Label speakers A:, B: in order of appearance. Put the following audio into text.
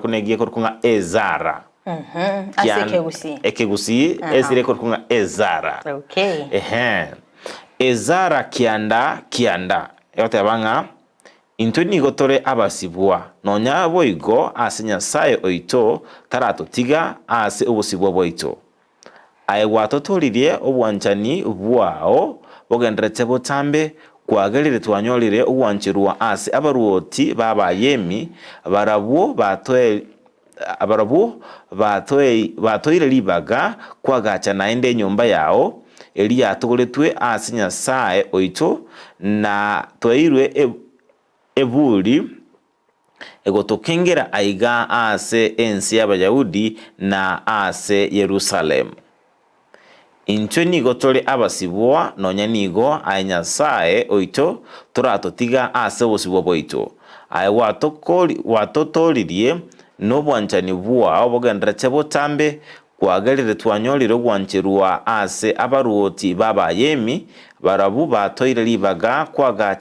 A: kunegie korkunga ezara ekegusi esire korkunga ezara ezara kianda yote banga into nigo tore abasibwa nonya boigo ase Nyasaye oito taratotiga ase obosibwa boito aye gwatotoririe obwanchani bwao bogenderete botambe kwagerire twanyorire ogwanchirwa ase abaruoti babayemi barabwo batoire libaga kwagacha naende nyumba yao eri yatogoretwe ase Nyasaye oito na toirwe eburi egotokengera aiga ase ensi y'Abayahudi na ase Yerusalemu. Intwe nigo tore abasibwa nonya nigo aye Nyasaye oito toratotiga ase obosibwa boito aye watotoririe n'obwanchani bwao bogenderete botambe kwagerire twanyorire ogwanchirwa ase abaruoti babayemi barabu batoire libaga kwagacha